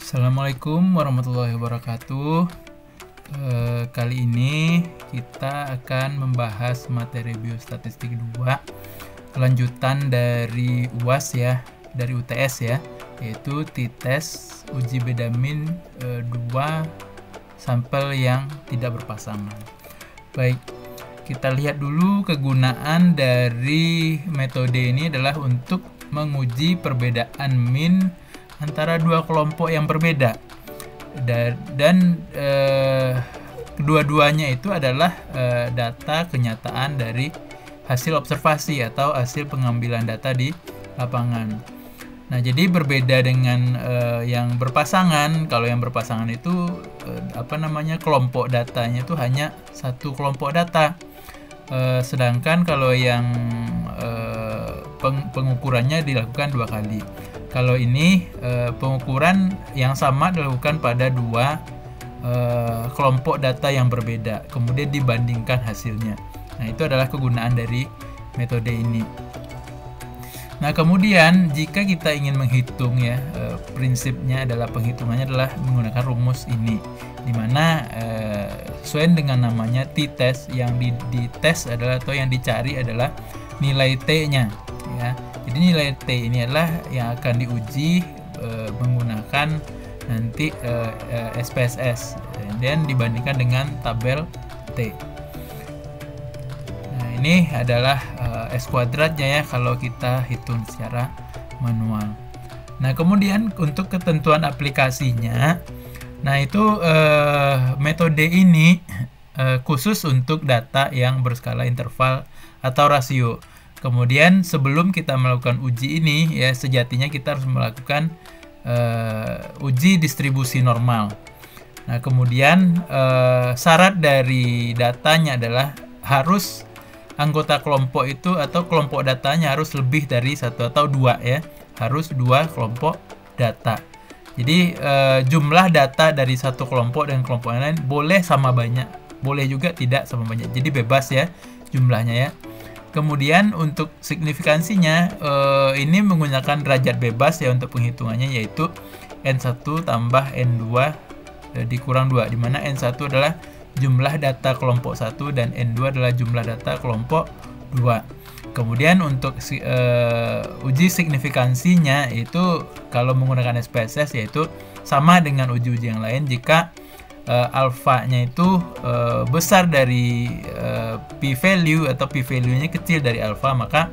Assalamualaikum warahmatullahi wabarakatuh. Kali ini kita akan membahas materi biostatistik 2, lanjutan dari UAS ya, dari UTS ya, yaitu T-test uji bedamin 2 sampel yang tidak berpasangan. Baik, kita lihat dulu kegunaan dari metode ini adalah untuk menguji perbedaan min antara dua kelompok yang berbeda, dan kedua-duanya itu adalah data kenyataan dari hasil observasi atau hasil pengambilan data di lapangan. Nah, jadi berbeda dengan yang berpasangan. Kalau yang berpasangan itu kelompok datanya itu hanya satu kelompok data, sedangkan kalau yang pengukurannya dilakukan 2 kali. Kalau ini pengukuran yang sama dilakukan pada 2 kelompok data yang berbeda, kemudian dibandingkan hasilnya. Nah, itu adalah kegunaan dari metode ini. Nah, kemudian jika kita ingin menghitung ya, prinsipnya adalah penghitungannya adalah menggunakan rumus ini, dimana sesuai dengan namanya T-test, yang dites adalah atau yang dicari adalah nilai T-nya ya. Jadi nilai T ini adalah yang akan diuji menggunakan nanti SPSS dan dibandingkan dengan tabel T. Nah, ini adalah S kuadratnya ya kalau kita hitung secara manual. Nah, kemudian untuk ketentuan aplikasinya, nah itu metode ini khusus untuk data yang berskala interval atau rasio. Kemudian sebelum kita melakukan uji ini ya, sejatinya kita harus melakukan uji distribusi normal. Nah, kemudian syarat dari datanya adalah harus anggota kelompok itu atau kelompok datanya harus lebih dari 1 atau 2 ya, harus 2 kelompok data. Jadi jumlah data dari satu kelompok dan kelompok yang lain boleh sama banyak, boleh juga tidak sama banyak, jadi bebas ya jumlahnya ya. Kemudian untuk signifikansinya ini menggunakan derajat bebas ya untuk penghitungannya, yaitu N1 tambah N2 dikurang 2, di mana N1 adalah jumlah data kelompok 1 dan N2 adalah jumlah data kelompok 2. Kemudian untuk uji signifikansinya itu kalau menggunakan SPSS yaitu sama dengan uji-uji yang lain. Jika alfanya itu besar dari p-value atau p-value-nya kecil dari alfa, maka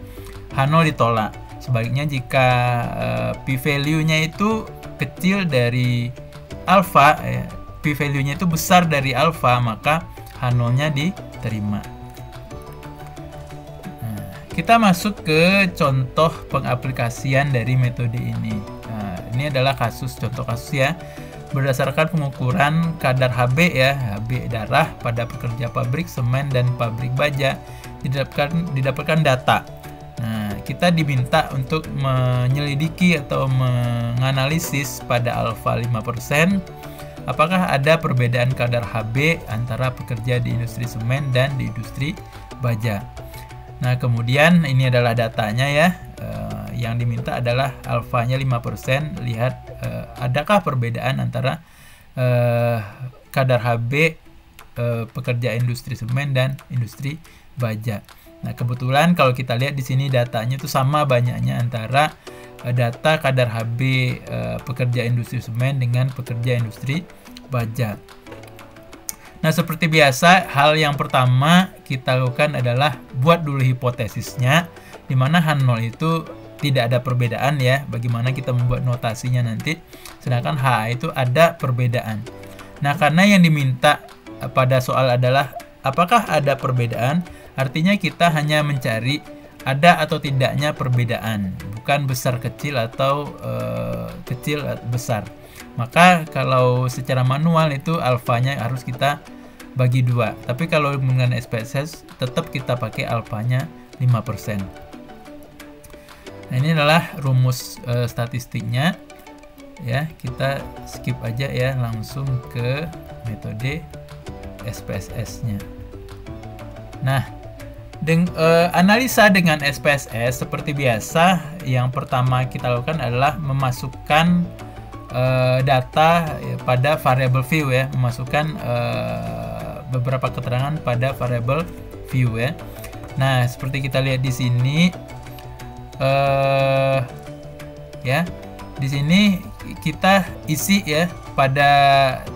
H0 ditolak. Sebaliknya jika p-value-nya itu kecil dari alfa, p-value-nya itu besar dari alfa, maka H0-nya diterima. Nah, kita masuk ke contoh pengaplikasian dari metode ini. Nah, ini adalah contoh kasus ya. Berdasarkan pengukuran kadar Hb ya, Hb darah pada pekerja pabrik semen dan pabrik baja, didapatkan data. Nah, kita diminta untuk menyelidiki atau menganalisis pada alfa 5%, apakah ada perbedaan kadar Hb antara pekerja di industri semen dan di industri baja. Nah, kemudian ini adalah datanya ya. Yang diminta adalah alfanya 5%. Lihat adakah perbedaan antara kadar Hb pekerja industri semen dan industri baja. Nah, kebetulan kalau kita lihat di sini datanya itu sama banyaknya antara data kadar Hb pekerja industri semen dengan pekerja industri baja. Nah, seperti biasa, hal yang pertama kita lakukan adalah buat dulu hipotesisnya, di mana H0 itu tidak ada perbedaan ya, bagaimana kita membuat notasinya nanti, sedangkan H itu ada perbedaan. Nah, karena yang diminta pada soal adalah apakah ada perbedaan, artinya kita hanya mencari ada atau tidaknya perbedaan, bukan besar kecil atau kecil besar. Maka kalau secara manual itu alfanya harus kita bagi 2, tapi kalau menggunakan SPSS tetap kita pakai alfanya 5%. Nah, ini adalah rumus statistiknya ya, kita skip aja ya, langsung ke metode SPSS-nya. Nah, analisa dengan SPSS seperti biasa, yang pertama kita lakukan adalah memasukkan data pada variable view ya, memasukkan beberapa keterangan pada variable view ya. Nah, seperti kita lihat di sini ya. Di sini kita isi ya pada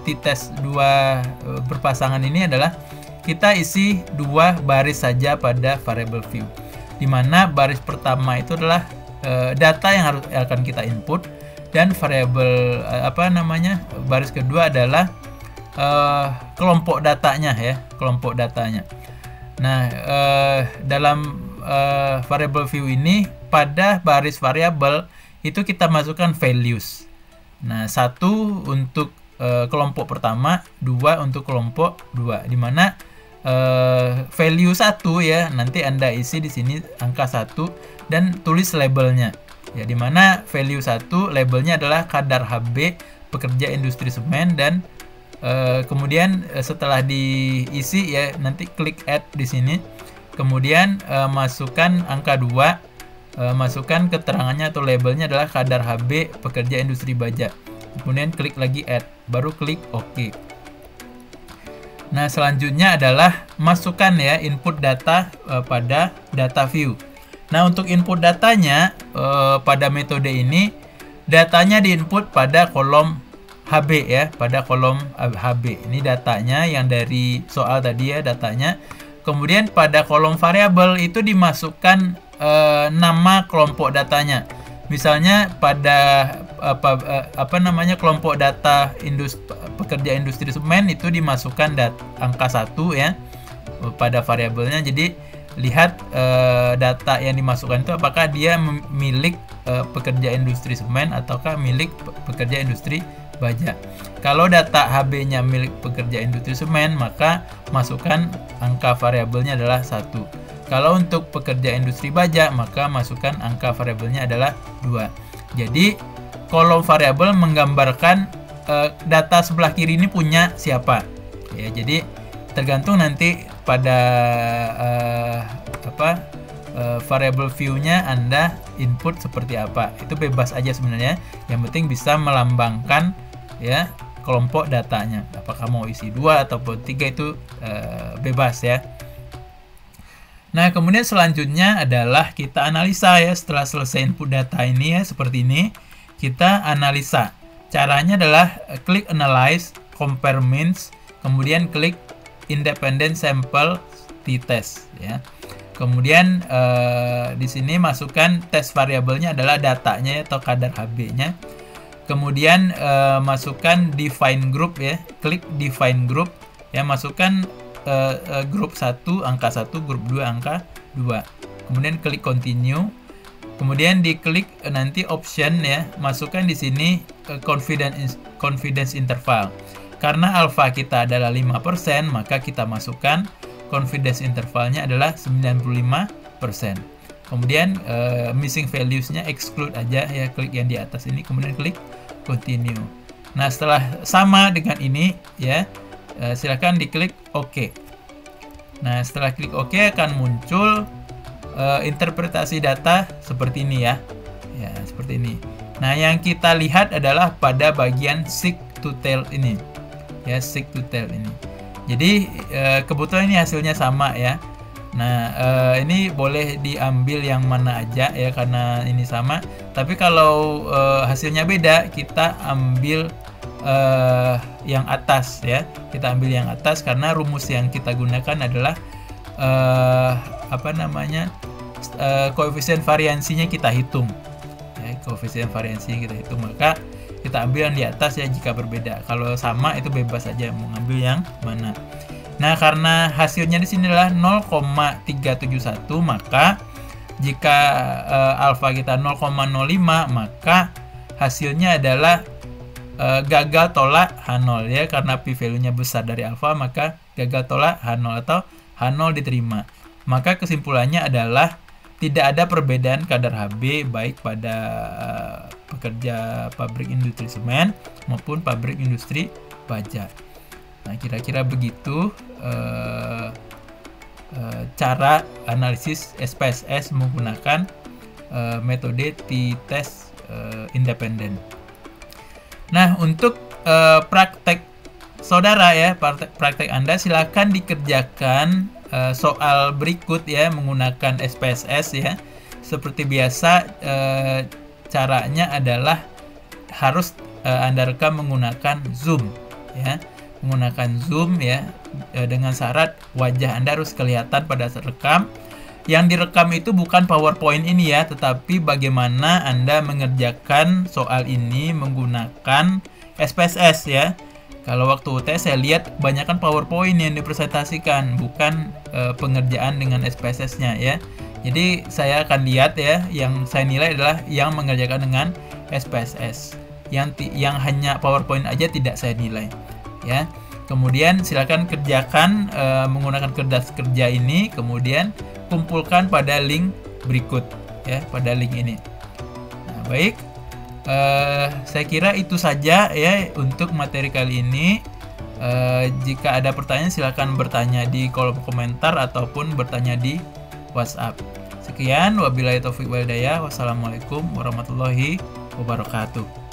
t-test 2 berpasangan ini adalah kita isi 2 baris saja pada variable view. Di mana baris pertama itu adalah data yang akan kita input, dan variable baris kedua adalah kelompok datanya ya, kelompok datanya. Nah, dalam variable view ini pada baris variabel itu kita masukkan values. Nah, 1 untuk kelompok pertama, 2 untuk kelompok 2. Di mana value 1 ya, nanti Anda isi di sini angka 1 dan tulis labelnya. Ya, di mana value 1 labelnya adalah kadar HB pekerja industri semen, dan kemudian setelah diisi ya, nanti klik add di sini. Kemudian masukkan angka 2. Masukkan keterangannya atau labelnya adalah kadar HB pekerja industri baja. Kemudian klik lagi add, baru klik OK. Nah, selanjutnya adalah masukkan ya input data pada data view. Nah, untuk input datanya pada metode ini, datanya diinput pada kolom HB ya, pada kolom HB. Ini datanya yang dari soal tadi ya, datanya. Kemudian pada kolom variabel itu dimasukkan nama kelompok datanya. Misalnya pada kelompok data pekerja industri semen itu dimasukkan angka 1 ya pada variabelnya. Jadi lihat data yang dimasukkan itu apakah dia milik pekerja industri semen ataukah milik pekerja industri baja. Kalau data HB-nya milik pekerja industri semen, maka masukkan angka variabelnya adalah 1. Kalau untuk pekerja industri baja, maka masukkan angka variabelnya adalah 2. Jadi kolom variabel menggambarkan data sebelah kiri ini punya siapa. Ya, jadi tergantung nanti pada variable view-nya Anda input seperti apa. Itu bebas aja sebenarnya. Yang penting bisa melambangkan ya kelompok datanya. Apakah mau isi 2 ataupun 3 itu bebas ya. Nah, kemudian selanjutnya adalah kita analisa ya. Setelah selesai input data ini ya, seperti ini, kita analisa. Caranya adalah klik analyze, compare means, kemudian klik independent sample t-test ya. Kemudian di sini masukkan test variabelnya adalah datanya atau kadar HB-nya. Kemudian masukkan define group ya, klik define group ya, masukkan grup 1 angka 1, grup 2 angka 2. Kemudian klik continue. Kemudian diklik nanti option ya, masukkan di sini confidence interval. Karena alfa kita adalah 5%, maka kita masukkan confidence intervalnya adalah 95%. Kemudian missing values-nya exclude aja ya, klik yang di atas ini, kemudian klik continue. Nah, setelah sama dengan ini ya, silakan diklik OK. Nah, setelah klik OK akan muncul interpretasi data seperti ini ya. Ya, seperti ini. Nah, yang kita lihat adalah pada bagian seek to tell ini. Ya, seek to tell ini. Jadi kebetulan ini hasilnya sama ya. Nah, ini boleh diambil yang mana aja ya karena ini sama. Tapi kalau hasilnya beda, kita ambil yang atas ya. Kita ambil yang atas karena rumus yang kita gunakan adalah koefisien variansinya kita hitung. Ya, koefisien variansinya kita hitung, maka kita ambil yang di atas ya jika berbeda. Kalau sama itu bebas aja mau ngambil yang mana. Nah, karena hasilnya di sini adalah 0,371, maka jika alfa kita 0,05, maka hasilnya adalah gagal tolak H0 ya, karena p value-nya besar dari alfa, maka gagal tolak H0 atau H0 diterima. Maka kesimpulannya adalah tidak ada perbedaan kadar HB baik pada pekerja pabrik industri semen maupun pabrik industri baja. Nah, kira-kira begitu cara analisis SPSS menggunakan metode t-test independen. Nah, untuk praktek saudara ya, praktek Anda silakan dikerjakan soal berikut ya menggunakan SPSS ya. Seperti biasa, caranya adalah harus Anda rekam menggunakan Zoom ya. Menggunakan Zoom ya, dengan syarat wajah Anda harus kelihatan pada saat rekam. Yang direkam itu bukan PowerPoint ini ya, tetapi bagaimana Anda mengerjakan soal ini menggunakan SPSS ya. Kalau waktu UTS saya lihat kebanyakan PowerPoint yang dipresentasikan, bukan pengerjaan dengan SPSS-nya ya. Jadi saya akan lihat ya, yang saya nilai adalah yang mengerjakan dengan SPSS. Yang hanya PowerPoint aja tidak saya nilai ya. Kemudian silakan kerjakan menggunakan kertas kerja ini, kemudian kumpulkan pada link berikut ya, pada link ini. Nah, baik, saya kira itu saja ya untuk materi kali ini. Jika ada pertanyaan silakan bertanya di kolom komentar ataupun bertanya di WhatsApp. Sekian, wabillahi taufiq wal hidayah. Wassalamualaikum warahmatullahi wabarakatuh.